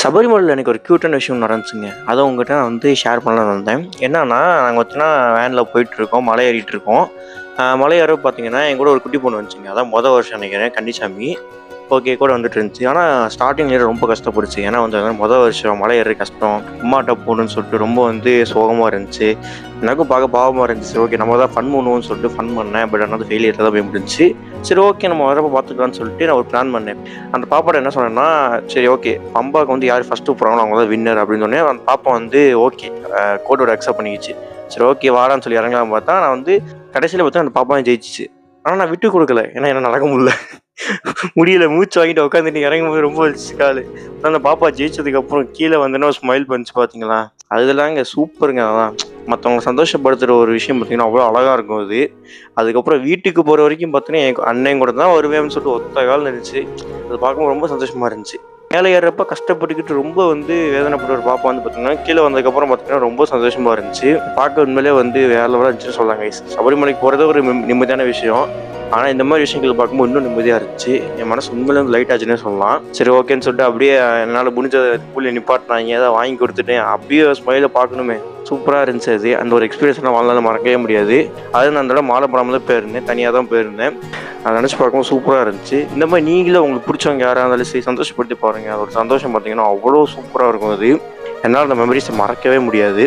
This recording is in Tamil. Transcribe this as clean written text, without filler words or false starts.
சபரிமலையில் எனக்கு ஒரு க்யூட்டான விஷயம் நடந்துச்சுங்க. அதை உங்ககிட்ட நான் வந்து ஷேர் பண்ணலான்னு வந்தேன். என்னன்னா, நாங்கள் பார்த்தீங்கன்னா வேனில் போயிட்டுருக்கோம், மலை ஏறிட்டு இருக்கோம். மலை ஏற பார்த்தீங்கன்னா, என் கூட ஒரு குட்டி பொண்ணு வந்துச்சுங்க. அதான் மொதல் வருஷம் நினைக்கிறேன், கன்னிசாமி. ஓகே கூட வந்துட்டு இருந்துச்சு. ஆனால் ஸ்டார்டிங்லேயே ரொம்ப கஷ்டப்படுச்சு. ஏன்னா வந்து மொதல் வருஷம் மலை ஏற கஷ்டம். அம்மாட்ட போகணுன்னு சொல்லிட்டு ரொம்ப வந்து சோகமாக இருந்துச்சு. எனக்கும் பார்க்க பாவமாக இருந்துச்சு. ஓகே நம்ம தான் ஃபன் பண்ணுவோம்னு சொல்லிட்டு ஃபன் பண்ணேன். பட் ஆனால் ஃபெயிலியர் தான் போய் முடிஞ்சுச்சு. சரி ஓகே நம்ம வரப்போ பார்த்துக்கலான்னு சொல்லிட்டு நான் ஒரு பிளான் பண்ணேன். அந்த பாப்பாட்ட என்ன சொன்னேன்னா, சரி ஓகே பம்பாவுக்கு வந்து யார் ஃபஸ்ட்டு போகிறாங்களோ அவங்க தான் வின்னர் அப்படின்னு சொன்னேன். அந்த பாப்பா வந்து ஓகே கோடோட அக்செப்ட் பண்ணிக்கிச்சு. சரி ஓகே வாடான்னு சொல்லி இறங்கலாம் பார்த்தா, நான் வந்து கடைசியில் பார்த்தா அந்த பாப்பா ஜெயிச்சிச்சு. ஆனால் நான் விட்டு கொடுக்கல. ஏன்னா என்ன நடக்க முடியல. மூச்சு வாங்கிட்டு உட்காந்துட்டு இறங்கும்போது ரொம்ப வலிச்சு காலு. அந்த பாப்பா ஜெயிச்சதுக்கப்புறம் கீழே வந்தோன்னா ஸ்மைல் பண்ணிச்சு பார்த்தீங்களா, அதுதாங்க சூப்பருங்க. அதான் மற்றவங்க சந்தோஷப்படுத்துகிற ஒரு விஷயம் பார்த்தீங்கன்னா அவ்வளோ அழகாக இருக்கும் அது. அதுக்கப்புறம் வீட்டுக்கு போகிற வரைக்கும் பார்த்தீங்கன்னா என் அண்ணன் கூட தான் வருவேன்னு சொல்லிட்டு ஒத்த கால் இருந்துச்சு. அது பார்க்கும்போது ரொம்ப சந்தோஷமாக இருந்துச்சு. மேலே ஏறப்ப கஷ்டப்பட்டுக்கிட்டு ரொம்ப வந்து வேதனைப்பட்ட ஒரு பாப்பா வந்து பார்த்தீங்கன்னா கீழே வந்ததுக்கப்புறம் பார்த்தீங்கன்னா ரொம்ப சந்தோஷமாக இருந்துச்சு. பார்க்க உண்மையிலே வந்து வேற லெவலாக இருந்துச்சுன்னு சொல்லலாங்க. சபரிமலைக்கு போகிறது ஒரு நிம்மதியான விஷயம். ஆனால் இந்த மாதிரி விஷயங்கள் பார்க்கும்போது இன்னும் நிம்மதியாக இருந்துச்சு. என் மனசு உண்மையிலே வந்து லைட் ஆச்சுன்னே சொல்லலாம். சரி ஓகேன்னு சொல்லிட்டு அப்படியே என்னால் முடிஞ்ச கூலியை நிப்பாட்டினாங்க, ஏதாவது வாங்கி கொடுத்துட்டேன். அப்படியே ஸ்மைலை பார்க்கணுமே, சூப்பராக இருந்துச்சு அது. அந்த ஒரு எக்ஸ்பீரியன்ஸ் வாழ்நாள் மறக்கவே முடியாது. அது நான் அந்த தடவை மாலை போடாமல் தான் போயிருந்தேன், தனியாக தான் போயிருந்தேன். அதை நினச்சி பார்க்கும்போது சூப்பராக இருந்துச்சு. இந்த மாதிரி நீங்களும் உங்களுக்கு பிடிச்சவங்க யாராக இருந்தாலும் சரி சந்தோஷப்படுத்தி பாருங்கள். அதோட சந்தோஷம் பார்த்தீங்கன்னா அவ்வளோ சூப்பராக இருக்கும். அது என்னால் அந்த மெமரிஸை மறக்கவே முடியாது.